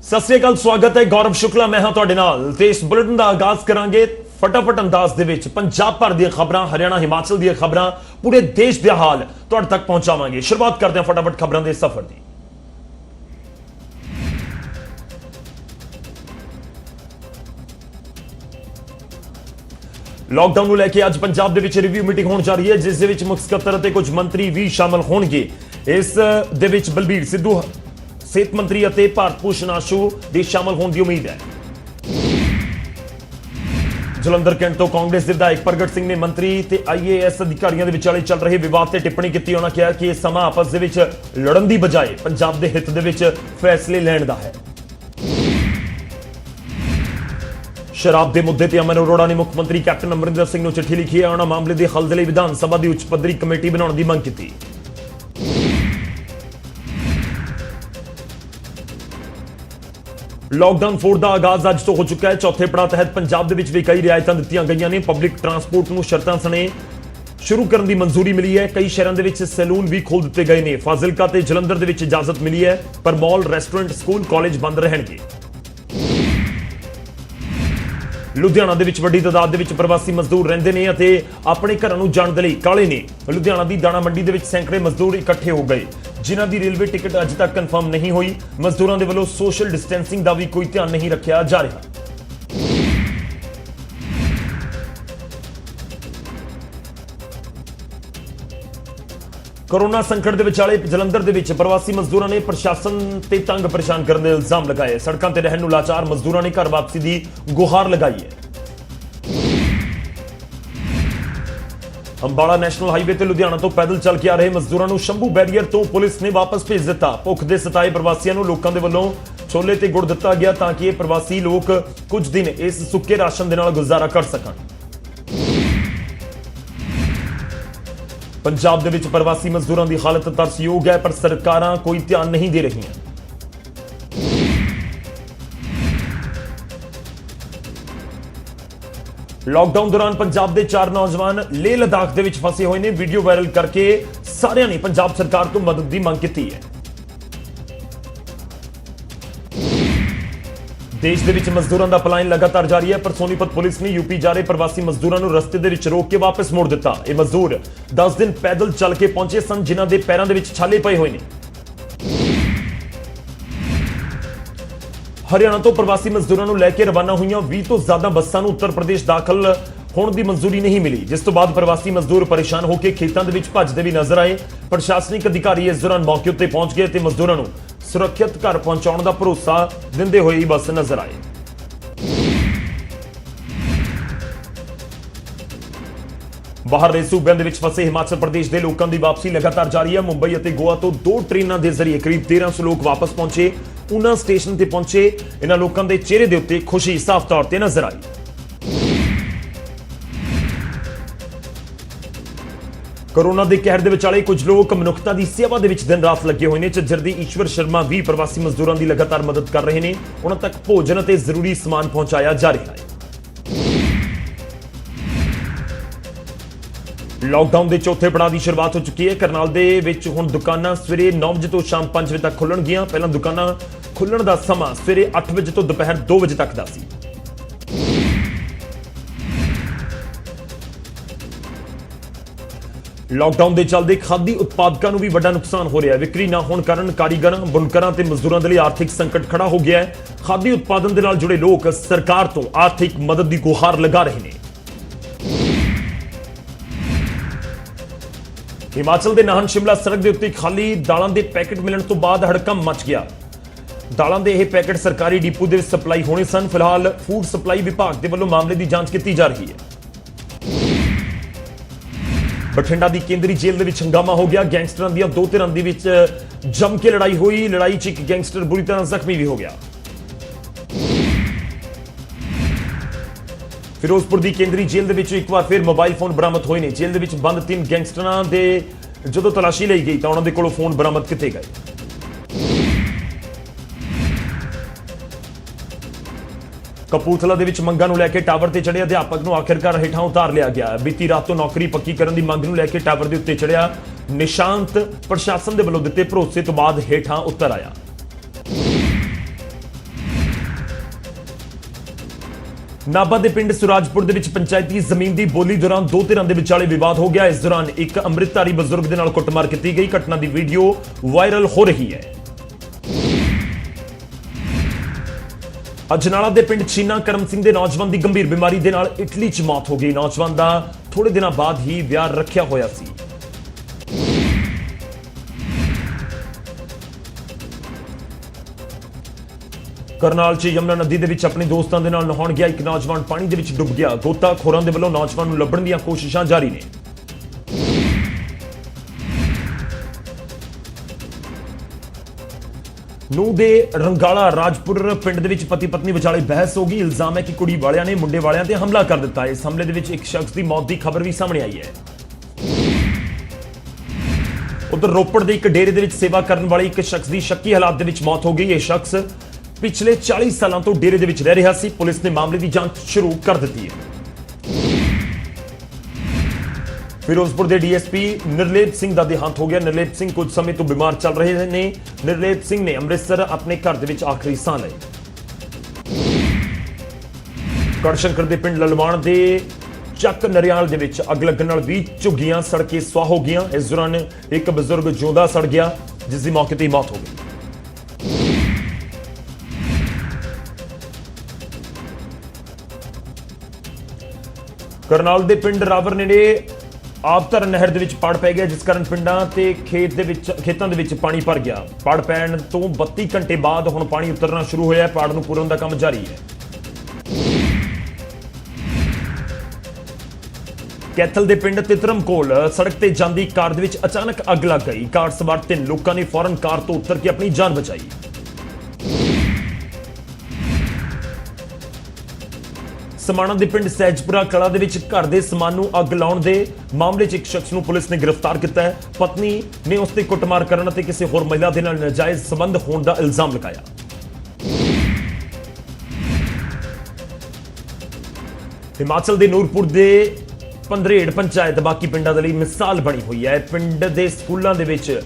सत श्री अकाल, स्वागत है। गौरव शुक्ला मैं हाँ तुहाडे नाल ते इस बुलेटिन का आगाज करांगे फटाफट अंदाज दे विच पंजाब भर दी खबरां, हरियाणा हिमाचल दी खबरां, पूरे देश दे हाल तुहाडे तक पहुंचावांगे। शुरुआत करते हैं फटाफट खबरां दे सफर दी। लॉकडाउन को लैके अज पंजाब दे विच रिव्यू मीटिंग होने जा रही है, जिस दे विच मुख सकत्तर ते कुछ मंत्री भी शामिल होणगे। इस दे विच बलबीर सिद्धू सेहत मंत्री और भारत भूषण आशू के शामिल होने की उम्मीद है। जलंधर कैंट तो कांग्रेस के विधायक प्रगट सिंह ने मंत्री ते IAS अधिकारियों के विचाले चल रहे विवाद से टिप्पणी की। उन्होंने कहा कि यह समा आपस के विच लड़न की बजाय पंजाब के हित दे विच फैसले लैण दा है। शराब के मुद्दे पर अमन अरोड़ा ने मुख्यमंत्री कैप्टन अमरिंदर सिंह को चिट्ठी लिखी है। उन्होंने मामले के हल के लिए विधान सभा की उच्च पद्धरी कमेटी बनाने की मांग की। लॉकडाउन 4 का आगाज अज तो हो चुका है। चौथे पड़ाव तहत पंजाब भी कई रियायतां दित्तियां गईयां ने। पब्लिक ट्रांसपोर्ट को शर्तां सने शुरू करने की मंजूरी मिली है। कई शहरों के सैलून भी खोल दिए गए हैं। फाजिलका ते जलंधर के इजाजत मिली है, पर मॉल, रेस्टोरेंट, स्कूल, कॉलेज बंद रहेंगे। लुधियाना दे विच वड्डी तादाद दे विच प्रवासी मजदूर रहिंदे ने अते अपने घरां नूं जाण दे लई काले ने। लुधियाना दी दाणा मंडी दे विच सैकड़े मजदूर इकट्ठे हो गए, जिन्हां दी रेलवे टिकट अज तक कंफर्म नहीं हुई। मजदूरों के वल्लों सोशल डिस्टेंसिंग का भी कोई ध्यान नहीं रखा जा रहा। कोरोना संकट के विचाले जलंधर के विच प्रवासी मजदूरों ने प्रशासन ते तंग परेशान करने के इल्जाम लगाए। सड़कों पर रहने लाचार मजदूरों ने घर वापसी की गुहार लगाई है। अंबाला नैशनल हाईवे ते लुधियाना तो पैदल चल के आ रहे मजदूरों को शंभू बैरियर तो पुलिस ने वापस भेज दिता। भुख के सताए प्रवासियों को लोगों के वलों छोले ते गुड़ दिता गया ताकि ये प्रवासी लोग कुछ दिन इस सुक्के राशन के नाल गुजारा कर सकन। पंजाब दे विच प्रवासी मजदूरों की हालत तरसयोग है, पर सरकारां कोई ध्यान नहीं दे रही। लॉकडाउन दौरान पंजाब के 4 नौजवान लेह लद्दाख के विच फंसे हुए ने। वीडियो वायरल करके सारिਆਂ ने पंजाब सरकार तो मदद की मांग की है। देश के विच मजदूरों का पलायन लगातार जारी है, पर सोनीपत पुलिस ने यूपी जा रहे प्रवासी मजदूरों को रस्ते दे विच रोक के वापस मोड़ दिता। ये मजदूर 10 दिन पैदल चल के पहुंचे सन, जिन्हां दे पैरों दे विच छाले पए हुए हैं। हरियाणा तो प्रवासी मजदूरों को लैके रवाना हुई 20 तो ज्यादा बसां नूं उत्तर प्रदेश दाखिल होने की मंजूरी नहीं मिली, जिस तो बाद प्रवासी मजदूर परेशान होकर खेतों के विच भजदे भी नजर आए। प्रशासनिक अधिकारी इस दौरान मौके उत्ते पहुंच गए तो मजदूरों को सुरक्षित घर पहुंचाने का भरोसा दिंदे हुए बस नजर आए। बाहर दे सूबे दे विच फसे हिमाचल प्रदेश के लोगों की वापसी लगातार जारी है। मुंबई और गोवा तो 2 ट्रेनों के जरिए करीब 1300 लोग वापस पहुंचे। उन्होंने स्टेशन पर पहुंचे इन्होंने लोगों के चेहरे के उत्ते खुशी साफ तौर पर नजर आई। कोरोना के कहर के विचाले कुछ लोग मनुखता की सेवा के दिन रात लगे हुए हैं। झज्जर दी ईश्वर शर्मा भी प्रवासी मजदूरों की लगातार मदद कर रहे हैं। उन्होंने तक भोजन और जरूरी समान पहुंचाया जा रहा है। लॉकडाउन के चौथे पड़ाव की शुरुआत हो चुकी है। करनाल दे विच हुण दुकानां सवेरे 9 बजे तो शाम 5 बजे तक खुलणगियां। पहला दुकानां खुलण का समा सवेरे 8 बजे तो दोपहर 2 बजे तक दा सी। लॉकडाउन के चलते खादी उत्पादकों को भी बड़ा नुकसान हो रहा है। विक्री न होने कारण कारीगरों, बुनकरों ते मजदूरों के लिए आर्थिक संकट खड़ा हो गया है। खादी उत्पादन के नाल जुड़े लोग सरकार तो आर्थिक मदद की गुहार लगा रहे हैं। हिमाचल के नाहन शिमला सड़क के उत्ते खाली दालों के पैकेट मिलने तो बाद हड़कंप मच गया। दालों के यह पैकेट सरकारी डिपो के सप्लाई होने सन। फिलहाल फूड सप्लाई विभाग के वलों मामले की जांच की जा रही है। बठिंडा की केंद्रीय जेल के विच हंगामा हो गया। गैंगस्टरों दी 2 धिरां दे विच जम के लड़ाई हुई। लड़ाई च एक गैंगस्टर बुरी तरह जख्मी भी हो गया। फिरोजपुर की केंद्रीय जेल के विच एक बार फिर मोबाइल फोन बरामद होए ने। जेल के विच बंद 3 गैंगस्टरों के जो तलाशी ली गई तो उन्होंने कोलों फोन बरामद किए गए। कपूरथला दे विच मंगां नूं लैके टावर ते चढ़े अध्यापक नूं आखिरकार हेठां उतार लिया गया। बीती रात तो नौकरी पक्की करने की मंग नूं लैके टावर दे उत्ते चढ़िया निशांत प्रशासन दे वल्लों दित्ते भरोसे तो बाद हेठां उतर आया। ਨਾਭਾ ਦੇ ਪਿੰਡ ਸੁਰਾਜਪੁਰ ਦੇ ਵਿੱਚ ਪੰਚਾਇਤੀ ਜ਼ਮੀਨ ਦੀ ਬੋਲੀ ਦੌਰਾਨ ਦੋ ਧਿਰਾਂ ਦੇ ਵਿਚਾਲੇ ਵਿਵਾਦ ਹੋ ਗਿਆ। ਇਸ ਦੌਰਾਨ ਇੱਕ ਅੰਮ੍ਰਿਤਧਾਰੀ ਬਜ਼ੁਰਗ ਦੇ ਨਾਲ ਕੁੱਟਮਾਰ ਕੀਤੀ ਗਈ। ਘਟਨਾ ਦੀ ਵੀਡੀਓ ਵਾਇਰਲ ਹੋ ਰਹੀ ਹੈ। ਅਜਨਾਲਾ ਦੇ ਪਿੰਡ ਚੀਨਾ ਕਰਮ ਸਿੰਘ ਦੇ ਨੌਜਵਾਨ ਦੀ ਗੰਭੀਰ ਬਿਮਾਰੀ ਦੇ ਨਾਲ ਇਟਲੀ 'ਚ ਮੌਤ ਹੋ ਗਈ। ਨੌਜਵਾਨ ਦਾ ਥੋੜੇ ਦਿਨਾਂ ਬਾਅਦ ਹੀ ਵਿਆਹ ਰੱਖਿਆ ਹੋਇਆ ਸੀ। ਕਰਨਾਲ 'ਚ ਯਮੁਨਾ ਨਦੀ ਦੇ ਵਿੱਚ ਆਪਣੇ ਦੋਸਤਾਂ ਦੇ ਨਾਲ ਨਹਾਉਣ ਗਿਆ ਇੱਕ ਨੌਜਵਾਨ ਪਾਣੀ ਦੇ ਵਿੱਚ ਡੁੱਬ ਗਿਆ। ਗੋਤਾਖੋਰਾਂ ਦੇ ਵੱਲੋਂ ਨੌਜਵਾਨ ਨੂੰ ਲੱਭਣ ਦੀਆਂ ਕੋਸ਼ਿਸ਼ਾਂ ਜਾਰੀ ਨੇ। ਨੂੰਹ ਦੇ ਰੰਗਾਲਾ ਰਾਜਪੁਰ ਪਿੰਡ ਦੇ ਵਿੱਚ ਪਤੀ ਪਤਨੀ ਵਿਚਾਲੇ ਬਹਿਸ ਹੋ ਗਈ। ਇਲਜ਼ਾਮ ਹੈ ਕਿ ਕੁੜੀ ਵਾਲਿਆਂ ਨੇ ਮੁੰਡੇ ਵਾਲਿਆਂ ਤੇ ਹਮਲਾ ਕਰ ਦਿੱਤਾ। ਇਸ ਹਮਲੇ ਦੇ ਵਿੱਚ ਇੱਕ ਸ਼ਖਸ ਦੀ ਮੌਤ ਦੀ ਖਬਰ ਵੀ ਸਾਹਮਣੇ ਆਈ ਹੈ। ਉਧਰ ਰੋਪੜ ਦੇ ਇੱਕ ਡੇਰੇ ਦੇ ਵਿੱਚ ਸੇਵਾ ਕਰਨ ਵਾਲੇ ਇੱਕ ਸ਼ਖਸ ਦੀ ਸ਼ੱਕੀ ਹਾਲਾਤ ਦੇ ਵਿੱਚ ਮੌਤ ਹੋ ਗਈ। ਇਹ ਸ਼ਖਸ ਪਿਛਲੇ 40 ਸਾਲਾਂ ਤੋਂ ਡੇਰੇ ਦੇ ਵਿੱਚ ਰਹਿ ਰਿਹਾ ਸੀ। ਪੁਲਿਸ ਨੇ ਮਾਮਲੇ ਦੀ ਜਾਂਚ ਸ਼ੁਰੂ ਕਰ ਦਿੱਤੀ ਹੈ। ਫਿਰੋਜ਼ਪੁਰ ਦੇ ਡੀਐਸਪੀ ਨਿਰਲੇਪ ਸਿੰਘ ਦਾ ਦੇਹਾਂਤ ਹੋ ਗਿਆ। ਨਿਰਲੇਪ ਸਿੰਘ ਕੁਝ ਸਮੇਂ ਤੋਂ ਬਿਮਾਰ ਚੱਲ ਰਹੇ ਨੇ। ਨਿਰਲੇਪ ਸਿੰਘ ਨੇ ਅੰਮ੍ਰਿਤਸਰ ਆਪਣੇ ਘਰ ਦੇ ਵਿੱਚ ਆਖਰੀ ਸਾਹ ਲਏ। ਕੜਸ਼ੰਕਰ ਦੇ ਪਿੰਡ ਲਲਵਾਣ ਦੇ ਚੱਕ ਨਰਿਆਲ ਦੇ ਵਿੱਚ ਅੱਗ ਲੱਗਣ ਨਾਲ 20 ਝੁੱਗੀਆਂ ਸੜ ਕੇ ਸੁਆਹ ਹੋ ਗਈਆਂ। ਇਸ ਦੌਰਾਨ ਇੱਕ ਬਜ਼ੁਰਗ ਜਿਉਂਦਾ ਸੜ ਗਿਆ, ਜਿਸ ਦੀ ਮੌਕੇ ਤੇ ਹੀ ਮੌਤ ਹੋ ਗਈ। ਕਰਨਾਲ ਦੇ ਪਿੰਡ ਰਾਵਰ ਨੇੜੇ ਆਬਤਰ ਨਹਿਰ ਦੇ ਵਿੱਚ ਪਾੜ ਪੈ ਗਿਆ, ਜਿਸ ਕਾਰਨ ਪਿੰਡਾਂ ਤੇ ਖੇਤਾਂ ਦੇ ਵਿੱਚ ਪਾਣੀ ਭਰ ਗਿਆ। ਪਾੜ ਪੈਣ ਤੋਂ 32 ਘੰਟੇ ਬਾਅਦ ਹੁਣ ਪਾਣੀ ਉਤਰਨਾ ਸ਼ੁਰੂ ਹੋਇਆ ਹੈ। ਪਾੜ ਨੂੰ ਪੂਰਨ ਦਾ ਕੰਮ ਜਾਰੀ ਹੈ। ਕੈਥਲ ਦੇ ਪਿੰਡ ਤਿਤਰਮ ਕੋਲ ਸੜਕ ਤੇ ਜਾਂਦੀ ਕਾਰ ਦੇ ਵਿੱਚ ਅਚਾਨਕ ਅੱਗ ਲੱਗ ਗਈ। ਕਾਰ ਸਵਾਰ 3 ਲੋਕਾਂ ਨੇ ਫੌਰਨ ਕਾਰ ਤੋਂ ਉਤਰ ਕੇ ਆਪਣੀ ਜਾਨ ਬਚਾਈ। ਸਮਾਣਾ ਦੇ ਪਿੰਡ ਸਹਿਜਪੁਰਾ ਕਲਾ ਦੇ ਵਿੱਚ ਘਰ ਦੇ ਸਮਾਨ ਨੂੰ ਅੱਗ ਲਾਉਣ ਦੇ ਮਾਮਲੇ 'ਚ ਇੱਕ ਸ਼ਖਸ ਨੂੰ ਪੁਲਿਸ ਨੇ ਗ੍ਰਿਫਤਾਰ ਕੀਤਾ ਹੈ। ਪਤਨੀ ਨੇ ਉਸ ਤੇ ਕੁੱਟਮਾਰ ਕਰਨ ਅਤੇ ਕਿਸੇ ਹੋਰ ਮਹਿਲਾ ਦੇ ਨਾਲ ਨਾਜਾਇਜ਼ ਸੰਬੰਧ ਹੋਣ ਦਾ ਇਲਜ਼ਾਮ ਲਗਾਇਆ। ਹਿਮਾਚਲ ਦੇ ਨੂਰਪੁਰ ਦੇ ਪੰਦਰੇੜ ਪੰਚਾਇਤ ਬਾਕੀ ਪਿੰਡਾਂ ਦੇ ਲਈ ਮਿਸਾਲ ਬਣੀ ਹੋਈ ਹੈ। ਪਿੰਡ ਦੇ ਸਕੂਲਾਂ ਦੇ ਵਿੱਚ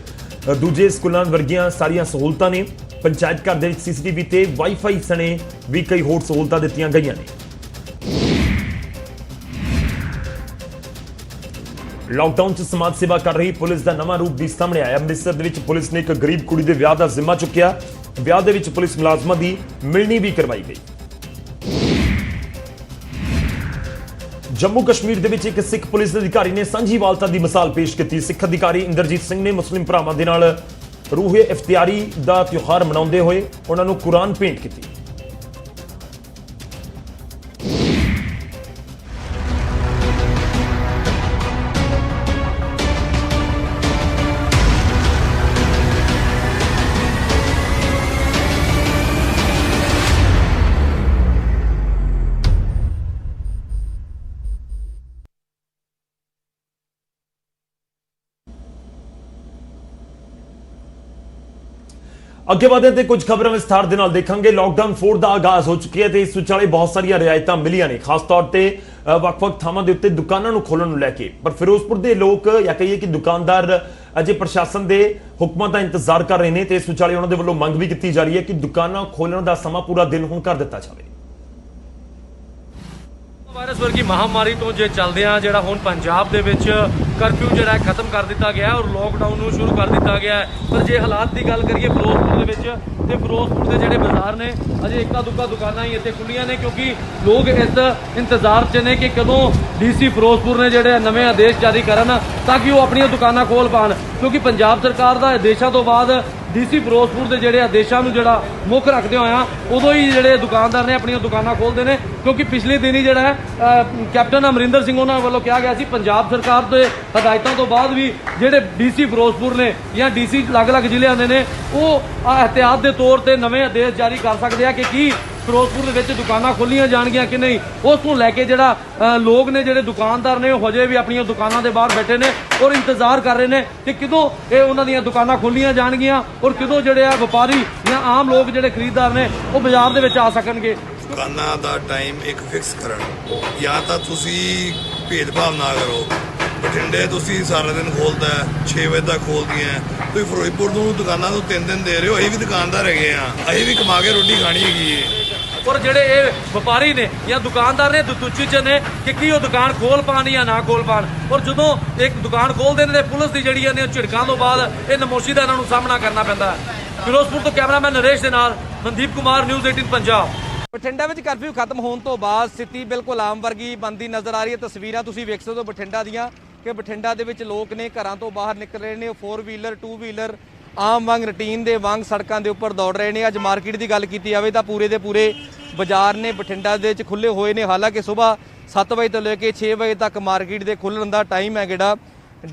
ਦੂਜੇ ਸਕੂਲਾਂ ਵਰਗੀਆਂ ਸਾਰੀਆਂ ਸਹੂਲਤਾਂ ਨੇ। ਪੰਚਾਇਤ ਘਰ ਦੇ ਵਿੱਚ ਸੀਸੀਟੀਵੀ ਤੇ ਵਾਈਫਾਈ ਸਣੇ ਵੀ ਕਈ ਹੋਰ ਸਹੂਲਤਾਂ ਦਿੱਤੀਆਂ ਗਈਆਂ ਨੇ। ਲਾਕਡਾਊਨ 'ਚ ਸਮਾਜ ਸੇਵਾ ਕਰ ਰਹੀ ਪੁਲਿਸ ਦਾ ਨਵਾਂ ਰੂਪ ਵੀ ਸਾਹਮਣੇ ਆਇਆ। ਅੰਮ੍ਰਿਤਸਰ ਦੇ ਵਿੱਚ ਪੁਲਿਸ ਨੇ ਇੱਕ ਗਰੀਬ ਕੁੜੀ ਦੇ ਵਿਆਹ ਦਾ ਜ਼ਿੰਮਾ ਚੁੱਕਿਆ। ਵਿਆਹ ਦੇ ਵਿੱਚ ਪੁਲਿਸ ਮੁਲਾਜ਼ਮਾਂ ਦੀ ਮਿਲਣੀ ਵੀ ਕਰਵਾਈ ਗਈ। ਜੰਮੂ ਕਸ਼ਮੀਰ ਦੇ ਵਿੱਚ ਇੱਕ ਸਿੱਖ ਪੁਲਿਸ ਅਧਿਕਾਰੀ ਨੇ ਸਾਂਝੀਵਾਲਤਾ ਦੀ ਮਿਸਾਲ ਪੇਸ਼ ਕੀਤੀ। ਸਿੱਖ ਅਧਿਕਾਰੀ ਇੰਦਰਜੀਤ ਸਿੰਘ ਨੇ ਮੁਸਲਿਮ ਭਰਾਵਾਂ ਦੇ ਨਾਲ ਰੂਹੇ ਇਫਤਿਆਰੀ ਦਾ ਤਿਉਹਾਰ ਮਨਾਉਂਦੇ ਹੋਏ ਉਹਨਾਂ ਨੂੰ ਕੁਰਾਨ ਭੇਂਟ ਕੀਤੀ। ਅੱਗੇ ਵਧਦੇ ਤੇ ਕੁਝ ਖਬਰਾਂ ਵਿਸਥਾਰ ਦੇ ਨਾਲ ਦੇਖਾਂਗੇ। ਲਾਕਡਾਊਨ 4 ਦਾ ਆਗਾਜ਼ ਹੋ ਚੁੱਕਿਆ ਤੇ ਇਸ ਵਿਚਾਲੇ ਬਹੁਤ ਸਾਰੀਆਂ ਰਿਆਇਤਾਂ ਮਿਲੀਆਂ ਨੇ, ਖਾਸ ਤੌਰ ਤੇ ਵੱਖ-ਵੱਖ ਥਾਵਾਂ ਦੇ ਉੱਤੇ ਦੁਕਾਨਾਂ ਨੂੰ ਖੋਲਣ ਨੂੰ ਲੈ ਕੇ। ਪਰ ਫਿਰੋਜ਼ਪੁਰ ਦੇ ਲੋਕ ਜਾਂ ਕਹੀਏ ਕਿ ਦੁਕਾਨਦਾਰ ਅਜੇ ਪ੍ਰਸ਼ਾਸਨ ਦੇ ਹੁਕਮਾਂ ਦਾ ਇੰਤਜ਼ਾਰ ਕਰ ਰਹੇ ਨੇ ਤੇ ਇਸ ਵਿਚਾਲੇ ਉਹਨਾਂ ਦੇ ਵੱਲੋਂ ਮੰਗ ਵੀ ਕੀਤੀ ਜਾ ਰਹੀ ਹੈ ਕਿ ਦੁਕਾਨਾਂ ਖੋਲਣ ਦਾ ਸਮਾਂ ਪੂਰਾ ਦਿਨ ਹੁਣ ਕਰ ਦਿੱਤਾ ਜਾਵੇ। ਵਾਇਰਸ ਵਰਗੀ ਮਹਾਮਾਰੀ ਤੋਂ ਜੇ ਚੱਲਦੇ ਆ ਜਿਹੜਾ ਹੁਣ ਪੰਜਾਬ ਦੇ ਵਿੱਚ ਕਰਫਿਊ ਜਿਹੜਾ ਖਤਮ ਕਰ ਦਿੱਤਾ ਗਿਆ ਔਰ ਲੋਕਡਾਊਨ ਨੂੰ ਸ਼ੁਰੂ ਕਰ ਦਿੱਤਾ ਗਿਆ। ਪਰ ਜੇ ਹਾਲਾਤ ਦੀ ਗੱਲ ਕਰੀਏ ਫਿਰੋਜ਼ਪੁਰ ਦੇ ਵਿੱਚ ਤੇ ਫਿਰੋਜ਼ਪੁਰ ਦੇ ਜਿਹੜੇ ਬਾਜ਼ਾਰ ਨੇ ਅਜੇ ਇੱਕਾ ਦੁੱਕਾ ਦੁਕਾਨਾਂ ਹੀ ਇੱਥੇ ਖੁੱਲੀਆਂ ਨੇ, ਕਿਉਂਕਿ ਲੋਕ ਇਸ ਇੰਤਜ਼ਾਰ 'ਚ ਨੇ ਕਿ ਕਦੋਂ ਡੀਸੀ ਫਿਰੋਜ਼ਪੁਰ ਨੇ ਜਿਹੜੇ ਨਵੇਂ ਆਦੇਸ਼ ਜਾਰੀ ਕਰਨ ਤਾਂ ਕਿ ਉਹ ਆਪਣੀਆਂ ਦੁਕਾਨਾਂ ਖੋਲ੍ਹ ਪਾਉਣ। ਕਿਉਂਕਿ ਪੰਜਾਬ ਸਰਕਾਰ ਦਾ ਆਦੇਸ਼ਾਂ ਤੋਂ ਬਾਅਦ ਡੀਸੀ ਫਿਰੋਜ਼ਪੁਰ ਦੇ ਜਿਹੜੇ ਆਦੇਸ਼ਾਂ ਨੂੰ ਜਿਹੜਾ ਮੁੱਖ ਰੱਖਦੇ ਹੋਇਆ ਉਦੋਂ ਹੀ ਜਿਹੜੇ ਦੁਕਾਨਦਾਰ ਨੇ ਆਪਣੀਆਂ ਦੁਕਾਨਾਂ ਖੋਲ੍ਹਦੇ ਨੇ। ਕਿਉਂਕਿ ਪਿਛਲੇ ਦਿਨ ਹੀ ਜਿਹੜਾ ਕੈਪਟਨ ਅਮਰਿੰਦਰ ਸਿੰਘ ਉਹਨਾਂ ਵੱਲੋਂ ਕਿਹਾ ਗਿਆ ਸੀ ਪੰਜਾਬ ਸਰਕਾਰ ਦੇ ਹਦਾਇਤਾਂ ਤੋਂ ਬਾਅਦ ਵੀ ਜਿਹੜੇ ਡੀਸੀ ਫਿਰੋਜ਼ਪੁਰ ਨੇ ਜਾਂ ਡੀਸੀ ਅਲੱਗ-ਅਲੱਗ ਜ਼ਿਲ੍ਹਿਆਂ ਦੇ ਨੇ ਉਹ ਇਹਤਿਆਤ ਦੇ ਤੌਰ ਤੇ ਨਵੇਂ ਆਦੇਸ਼ ਜਾਰੀ ਕਰ ਸਕਦੇ ਆ ਕਿ ਕੀ ਫਿਰੋਜ਼ਪੁਰ ਦੇ ਵਿੱਚ ਦੁਕਾਨਾਂ ਖੋਲ੍ਹੀਆਂ ਜਾਣਗੀਆਂ ਕਿ ਨਹੀਂ। ਉਸ ਨੂੰ ਲੈ ਕੇ ਜਿਹੜਾ ਲੋਕ ਨੇ ਜਿਹੜੇ ਦੁਕਾਨਦਾਰ ਨੇ ਉਹ ਹਜੇ ਵੀ ਆਪਣੀਆਂ ਦੁਕਾਨਾਂ ਦੇ ਬਾਹਰ ਬੈਠੇ ਨੇ ਔਰ ਇੰਤਜ਼ਾਰ ਕਰ ਰਹੇ ਨੇ ਕਿ ਕਦੋਂ ਇਹ ਉਹਨਾਂ ਦੀਆਂ ਦੁਕਾਨਾਂ ਖੋਲ੍ਹੀਆਂ ਜਾਣਗੀਆਂ ਔਰ ਕਦੋਂ ਜਿਹੜੇ ਆ ਵਪਾਰੀ ਜਾਂ ਆਮ ਲੋਕ ਜਿਹੜੇ ਖਰੀਦਦਾਰ ਨੇ ਉਹ ਬਾਜ਼ਾਰ ਦੇ ਵਿੱਚ ਆ ਸਕਣਗੇ। ਦੁਕਾਨਾਂ ਦਾ ਟਾਈਮ ਇੱਕ ਫਿਕਸ ਕਰਨ, ਜਾਂ ਤਾਂ ਤੁਸੀਂ ਭੇਦਭਾਵ ਨਾ ਕਰੋ। ਬਠਿੰਡੇ ਤੁਸੀਂ ਸਾਰਾ ਦਿਨ ਖੋਲਦਾ 6 ਵਜੇ ਤੱਕ ਖੋਲਦੀਆਂ, ਤੁਸੀਂ ਫਿਰੋਜ਼ਪੁਰ ਨੂੰ ਦੁਕਾਨਾਂ ਨੂੰ 3 ਦਿਨ ਦੇ ਰਹੇ ਹੋ। ਅਸੀਂ ਵੀ ਦੁਕਾਨਦਾਰ ਹੈਗੇ ਆ, ਅਸੀਂ ਵੀ ਕਮਾ ਕੇ ਰੋਟੀ ਖਾਣੀ ਹੈਗੀ ਏ। ਔਰ ਜਿਹੜੇ ਇਹ ਵਪਾਰੀ ਨੇ ਜਾਂ ਦੁਕਾਨਦਾਰ ਨੇ ਦੁਚੀ 'ਚ ਨੇ ਕਿ ਕੀ ਉਹ ਦੁਕਾਨ ਖੋਲ ਪਾਣ ਜਾਂ ਨਾ ਖੋਲ ਪਾਣ। ਔਰ ਜਦੋਂ ਇੱਕ ਦੁਕਾਨ ਖੋਲਦੇ ਨੇ ਪੁਲਿਸ ਦੀ ਜਿਹੜੀ ਨੇ ਝਿੜਕਾਂ ਤੋਂ ਬਾਅਦ ਇਹ ਨਮੋਸ਼ੀ ਦਾ ਇਹਨਾਂ ਨੂੰ ਸਾਹਮਣਾ ਕਰਨਾ ਪੈਂਦਾ ਹੈ। ਫਿਰੋਜ਼ਪੁਰ ਤੋਂ ਕੈਮਰਾਮੈਨ ਨਰੇਸ਼ ਦੇ ਨਾਲ ਮਨਦੀਪ ਕੁਮਾਰ, ਨਿਊਜ਼ 18 ਪੰਜਾਬ। ਬਠਿੰਡਾ ਵਿੱਚ ਕਰਫਿਊ ਖਤਮ ਹੋਣ ਤੋਂ ਬਾਅਦ ਸਥਿਤੀ ਬਿਲਕੁਲ ਆਮ ਵਰਗੀ ਬਣਦੀ ਨਜ਼ਰ ਆ ਰਹੀ ਹੈ। ਤਸਵੀਰਾਂ ਤੁਸੀਂ ਵੇਖ ਸਕਦੇ ਹੋ ਬਠਿੰਡਾ ਦੀਆਂ ਕਿ ਬਠਿੰਡਾ ਦੇ ਵਿੱਚ ਲੋਕ ਨੇ ਘਰਾਂ ਤੋਂ ਬਾਹਰ ਨਿਕਲ ਰਹੇ ਨੇ, 4 ਵੀਲਰ 2 ਵੀਲਰ ਆਮ ਵਾਂਗ ਰੂਟੀਨ ਦੇ ਵਾਂਗ ਸੜਕਾਂ ਦੇ ਉੱਪਰ ਦੌੜ ਰਹੇ ਨੇ। ਅੱਜ ਮਾਰਕੀਟ ਦੀ ਗੱਲ ਕੀਤੀ ਜਾਵੇ ਤਾਂ ਪੂਰੇ ਦੇ ਪੂਰੇ ਬਾਜ਼ਾਰ ਨੇ ਬਠਿੰਡਾ ਦੇ ਵਿੱਚ ਖੁੱਲੇ ਹੋਏ ਨੇ। ਹਾਲਾਂਕਿ ਸਵੇਰ 7 ਵਜੇ ਤੋਂ ਲੈ ਕੇ 6 ਵਜੇ ਤੱਕ ਮਾਰਕੀਟ ਦੇ ਖੁੱਲ੍ਹਣ ਦਾ ਟਾਈਮ ਹੈ ਜਿਹੜਾ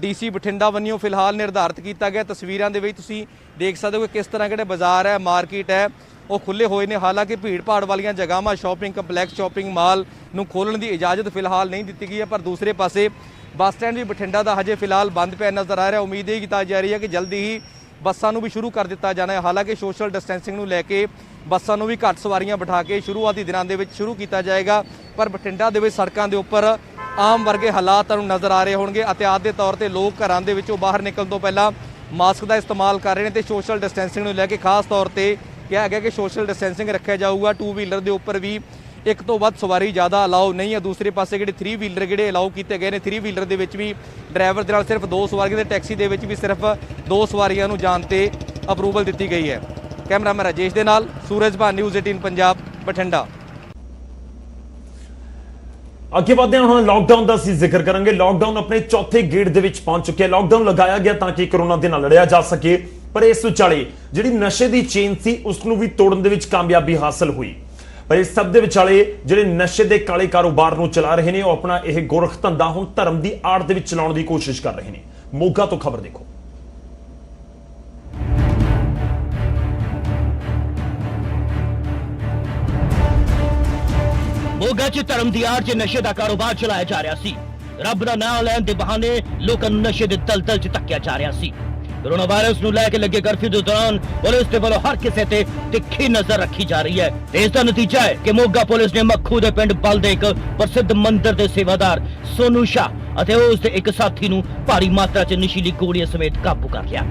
ਡੀਸੀ ਬਠਿੰਡਾ ਵੱਲੋਂ ਫਿਲਹਾਲ ਨਿਰਧਾਰਿਤ ਕੀਤਾ ਗਿਆ। ਤਸਵੀਰਾਂ ਦੇ ਵਿੱਚ ਤੁਸੀਂ ਦੇਖ ਸਕਦੇ ਹੋ ਕਿ ਕਿਸ ਤਰ੍ਹਾਂ ਕਿਹੜੇ ਬਾਜ਼ਾਰ ਹੈ, ਮਾਰਕੀਟ ਹੈ, ਉਹ ਖੁੱਲੇ ਹੋਏ ਨੇ। ਹਾਲਾਂਕਿ ਭੀੜ ਭਾੜ ਵਾਲੀਆਂ ਜਗ੍ਹਾਵਾਂ, ਸ਼ਾਪਿੰਗ ਕੰਪਲੈਕਸ, ਸ਼ਾਪਿੰਗ ਮਾਲ ਨੂੰ ਖੋਲ੍ਹਣ ਦੀ ਇਜਾਜ਼ਤ ਫਿਲਹਾਲ ਨਹੀਂ ਦਿੱਤੀ ਗਈ ਹੈ। ਪਰ ਦੂਸਰੇ ਪਾਸੇ ਬੱਸ ਸਟੈਂਡ ਵੀ ਬਠਿੰਡਾ ਦਾ ਹਜੇ ਫਿਲਹਾਲ ਬੰਦ ਪਿਆ ਨਜ਼ਰ ਆ ਰਿਹਾ। ਉਮੀਦ ਇਹ ਕੀਤੀ ਜਾ ਰਹੀ ਹੈ ਕਿ ਜਲਦੀ ਹੀ ਬੱਸਾਂ ਨੂੰ ਵੀ ਸ਼ੁਰੂ ਕਰ ਦਿੱਤਾ ਜਾਣਾ ਹੈ। ਹਾਲਾਂਕਿ ਸੋਸ਼ਲ ਡਿਸਟੈਂਸਿੰਗ ਨੂੰ ਲੈ ਕੇ ਬੱਸਾਂ ਨੂੰ ਵੀ ਘੱਟ ਸਵਾਰੀਆਂ ਬਿਠਾ ਕੇ ਸ਼ੁਰੂਆਤੀ ਦਿਨਾਂ ਦੇ ਵਿੱਚ ਸ਼ੁਰੂ ਕੀਤਾ ਜਾਏਗਾ। ਪਰ ਬਠਿੰਡਾ ਦੇ ਵਿੱਚ ਸੜਕਾਂ ਦੇ ਉੱਪਰ ਆਮ ਵਰਗੇ ਹਾਲਾਤ ਤੁਹਾਨੂੰ ਨਜ਼ਰ ਆ ਰਹੇ ਹੋਣਗੇ। ਅਹਤਿਆਤ ਦੇ ਤੌਰ ਤੇ ਲੋਕ ਘਰਾਂ ਦੇ ਵਿੱਚੋਂ ਬਾਹਰ ਨਿਕਲਣ ਤੋਂ ਪਹਿਲਾਂ ਮਾਸਕ ਦਾ ਇਸਤੇਮਾਲ ਕਰ ਰਹੇ ਨੇ ਤੇ ਸੋਸ਼ਲ ਡਿਸਟੈਂਸਿੰਗ ਨੂੰ ਲੈ ਕੇ ਖਾਸ ਤੌਰ ਤੇ ਕਿਹਾ ਗਿਆ ਕਿ ਸੋਸ਼ਲ ਡਿਸਟੈਂਸਿੰਗ ਰੱਖਿਆ ਜਾਊਗਾ। 2 ਵੀਲਰ ਦੇ ਉੱਪਰ ਵੀ ਇੱਕ ਤੋਂ ਵੱਧ ਸਵਾਰੀ ਜ਼ਿਆਦਾ ਅਲਾਉ ਨਹੀਂ ਹੈ। ਦੂਸਰੇ ਪਾਸੇ ਜਿਹੜੇ 3 ਵੀਲਰ ਜਿਹੜੇ ਅਲਾਉ ਕੀਤੇ ਗਏ ਨੇ, 3 ਵੀਲਰ ਦੇ ਵਿੱਚ ਵੀ ਡਰਾਈਵਰ ਦੇ ਨਾਲ ਸਿਰਫ 2 ਸਵਾਰੀਆਂ ਤੇ ਟੈਕਸੀ ਦੇ ਵਿੱਚ ਵੀ ਸਿਰਫ 2 ਸਵਾਰੀਆਂ ਨੂੰ ਜਾਣ ਤੇ ਅਪਰੂਵਲ ਦਿੱਤੀ ਗਈ ਹੈ। ਕੈਮਰਾਮੈਨ ਰਾਜੇਸ਼ ਦੇ ਨਾਲ ਸੂਰਜ ਭਾਨ, ਨਿਊਜ਼ 18 ਪੰਜਾਬ, ਬਠਿੰਡਾ। ਅੱਗੇ ਵਧਦੇ ਹਾਂ, ਹੁਣ ਲਾਕਡਾਊਨ ਦਾ ਅਸੀਂ ਜ਼ਿਕਰ ਕਰਾਂਗੇ। ਲਾਕਡਾਊਨ ਆਪਣੇ ਚੌਥੇ ਗੇੜ ਦੇ ਵਿੱਚ ਪਹੁੰਚ ਚੁੱਕਿਆ। ਲਾਕਡਾਊਨ ਲਗਾਇਆ ਗਿਆ ਤਾਂ ਕਿ ਕਰੋਨਾ ਦੇ ਨਾਲ ਲੜਿਆ ਜਾ ਸਕੇ, ਪਰ ਇਸ ਵਿਚਾਲੇ ਜਿਹੜੀ ਨਸ਼ੇ ਦੀ ਚੇਨ ਸੀ ਉਸ ਨੂੰ ਵੀ ਤੋੜਨ ਦੇ ਵਿੱਚ ਕਾਮਯਾਬੀ ਹਾਸਲ ਹੋਈ। ਪਰ ਇਸ ਸਭ ਦੇ ਵਿਚਾਲੇ ਜਿਹੜੇ ਨਸ਼ੇ ਦੇ ਕਾਲੇ ਕਾਰੋਬਾਰ ਨੂੰ ਚਲਾ ਰਹੇ ਨੇ, ਉਹ ਆਪਣਾ ਇਹ ਗੋਰਖ ਧੰਦਾ ਹੁਣ ਧਰਮ ਦੀ ਆੜ ਦੇ ਵਿੱਚ ਚਲਾਉਣ ਦੀ ਕੋਸ਼ਿਸ਼ ਕਰ ਰਹੇ ਨੇ। ਮੋਗਾ ਤੋਂ ਖਬਰ ਦੇਖੋ। ਮੋਗਾ 'ਚ ਧਰਮ ਦੀ ਆੜ 'ਚ ਨਸ਼ੇ ਦਾ ਕਾਰੋਬਾਰ ਚਲਾਇਆ ਜਾ ਰਿਹਾ ਸੀ। ਰੱਬ ਦਾ ਨਾਮ ਲੈਣ ਦੇ ਬਹਾਨੇ ਲੋਕਾਂ ਨੂੰ ਨਸ਼ੇ ਦੇ ਦਲਦਲ 'ਚ ਧੱਕਿਆ ਜਾ ਰਿਹਾ ਸੀ। ਕੋਰੋਨਾ ਵਾਇਰਸ ਨੂੰ ਲੈ ਕੇ ਲੱਗੇ ਕਰਫਿਊ ਦੇ ਦੌਰਾਨ ਪੁਲਿਸ ਦੇ ਵੱਲੋਂ ਹਰ ਕਿਸੇ ਤੇ ਤਿੱਖੀ ਨਜ਼ਰ ਰੱਖੀ ਜਾ ਰਹੀ ਹੈ ਤੇ ਇਸ ਦਾ ਨਤੀਜਾ ਹੈ ਕਿ ਮੋਗਾ ਪੁਲਿਸ ਨੇ ਮੱਖੂ ਦੇ ਪਿੰਡ ਬਲ ਦੇ ਇੱਕ ਪ੍ਰਸਿੱਧ ਮੰਦਿਰ ਦੇ ਸੇਵਾਦਾਰ ਸੋਨੂ ਸ਼ਾਹ ਅਤੇ ਉਸ ਦੇ ਇੱਕ ਸਾਥੀ ਨੂੰ ਭਾਰੀ ਮਾਤਰਾ 'ਚ ਨਸ਼ੀਲੀ ਗੋਲੀਆਂ ਸਮੇਤ ਕਾਬੂ ਕਰ ਲਿਆ।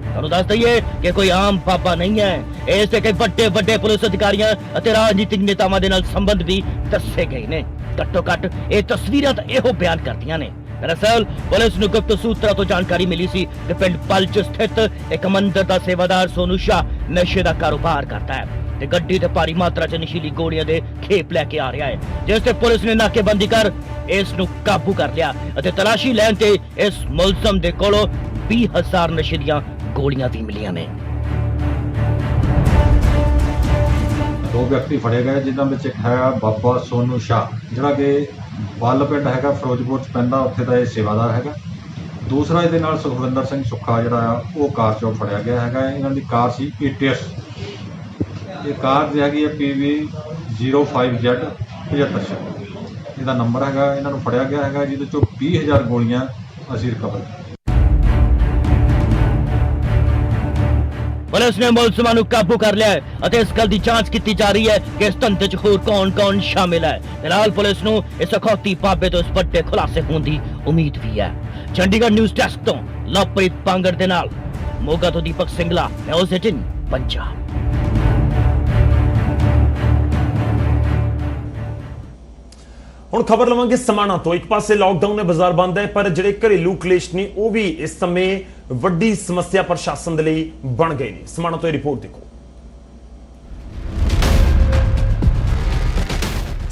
ਤੁਹਾਨੂੰ ਦੱਸ ਦਈਏ ਕਿ ਕੋਈ ਆਮ ਬਾਬਾ ਨਹੀਂ ਹੈ। ਇਸ ਦੇ ਕਈ ਵੱਡੇ ਵੱਡੇ ਪੁਲਿਸ ਅਧਿਕਾਰੀਆਂ ਅਤੇ ਰਾਜਨੀਤਿਕ ਨੇਤਾਵਾਂ ਦੇ ਨਾਲ ਸੰਬੰਧ ਵੀ ਦੱਸੇ ਗਏ ਨੇ। ਘੱਟੋ ਘੱਟ ਇਹ ਤਸਵੀਰਾਂ ਤਾਂ ਇਹੋ ਬਿਆਨ ਕਰਦੀਆਂ ਨੇ। ਦਰਅਸਲ ਪੁਲਿਸ ਨੂੰ ਗੁਪਤ ਸੂਤਰਾਂ ਤੋਂ ਜਾਣਕਾਰੀ ਮਿਲੀ ਸੀ ਕਿ ਪਿੰਡ ਪਲ 'ਚ ਸਥਿਤ ਇੱਕ ਮੰਦਿਰ ਦਾ ਸੇਵਾਦਾਰ ਸੋਨੂ ਸ਼ਾਹ ਨਸ਼ੇ ਦਾ ਕਾਰੋਬਾਰ ਕਰਦਾ ਹੈ ਤੇ ਗੱਡੀ ਤੇ ਭਾਰੀ ਮਾਤਰਾ 'ਚ ਨਸ਼ੀਲੀ ਗੋਲੀਆਂ ਦੇ ਖੇਪ ਲੈ ਕੇ ਆ ਰਿਹਾ ਹੈ, ਜਿਸ ਤੇ ਪੁਲਿਸ ਨੇ ਨਾਕੇਬੰਦੀ ਕਰ ਇਸ ਨੂੰ ਕਾਬੂ ਕਰ ਲਿਆ ਅਤੇ ਤਲਾਸ਼ੀ ਲੈਣ ਤੇ ਇਸ ਮੁਲਜ਼ਮ ਦੇ ਕੋਲੋਂ 20,000 ਨਸ਼ੇ ਦੀਆਂ ਗੋਲੀਆਂ ਵੀ ਮਿਲੀਆਂ ਨੇ। 2 ਵਿਅਕਤੀ ਫੜੇ ਗਏ ਜਿਨ੍ਹਾਂ ਵਿੱਚ ਇੱਕ ਹੈ ਬਾਬਾ ਸੋਨੂ ਸ਼ਾਹ ਜਿਹੜਾ ਕਿ ਬੱਲ ਪਿੰਡ ਹੈਗਾ ਫਿਰੋਜ਼ਪੁਰ 'ਚ ਪੈਂਦਾ, ਉੱਥੇ ਦਾ ਇਹ ਸੇਵਾਦਾਰ ਹੈਗਾ। ਦੂਸਰਾ ਇਹਦੇ ਨਾਲ ਸੁਖਵਿੰਦਰ ਸਿੰਘ ਸੁੱਖਾ ਜਿਹੜਾ ਆ ਉਹ ਕਾਰ 'ਚੋਂ ਫੜਿਆ ਗਿਆ ਹੈਗਾ। ਇਹਨਾਂ ਦੀ ਕਾਰ ਸੀ ਈਟੀਐਸ। ਇਹ ਕਾਰ ਦੀ ਹੈਗੀ ਹੈ PV 05Z 75। ਇਹਦਾ ਨੰਬਰ ਹੈਗਾ। ਇਹਨਾਂ ਨੂੰ ਫੜਿਆ ਗਿਆ ਹੈਗਾ ਜਿਹਦੇ ਚੋਂ 20,000 ਗੋਲੀਆਂ ਅਸੀਂ ਰਿਕਵਰ ਕੀਤੀਆਂ। ਪੁਲਿਸ ਨੇ ਮੁਲਜ਼ਮਾਂ ਨੂੰ ਕਾਬੂ ਕਰ ਲਿਆ ਹੈ ਅਤੇ ਇਸ ਗੱਲ ਦੀ ਜਾਂਚ ਕੀਤੀ ਜਾ ਰਹੀ ਹੈ ਕਿ ਇਸ ਧੰਦੇ 'ਚ ਹੋਰ ਕੌਣ-ਕੌਣ ਸ਼ਾਮਿਲ ਹੈ। ਫਿਲਹਾਲ ਪੁਲਿਸ ਨੂੰ ਇਸ ਅਖੌਤੀ ਬਾਬੇ ਤੋਂ ਇਸ ਵੱਡੇ ਖੁਲਾਸੇ ਹੋਣ ਦੀ ਉਮੀਦ ਵੀ ਹੈ। ਚੰਡੀਗੜ੍ਹ ਨਿਊਜ਼ ਡੈਸਕ ਤੋਂ ਲਵਪ੍ਰੀਤ ਪਾਂਗੜ ਦੇ ਨਾਲ ਮੋਗਾ ਤੋਂ ਦੀਪਕ ਸਿੰਗਲਾ, ਨਿਊਜ਼ 18 ਪੰਜਾਬ। ਹੁਣ ਖਬਰ ਲਵਾਂਗੇ ਸਮਾਣਾ ਤੋਂ। ਇੱਕ ਪਾਸੇ ਲਾਕਡਾਊਨ ਨੇ ਬਾਜ਼ਾਰ ਬੰਦ ਹੈ, ਪਰ ਜਿਹੜੇ ਘਰੇਲੂ ਕਲੇਸ਼ ਨੇ ਉਹ ਵੀ ਇਸ ਸਮੇਂ ਵੱਡੀ ਸਮੱਸਿਆ ਪ੍ਰਸ਼ਾਸਨ ਦੇ ਲਈ ਬਣ ਗਏ ਨੇ। ਸਮਾਣਾ ਤੋਂ ਇਹ ਰਿਪੋਰਟ ਦੇਖੋ।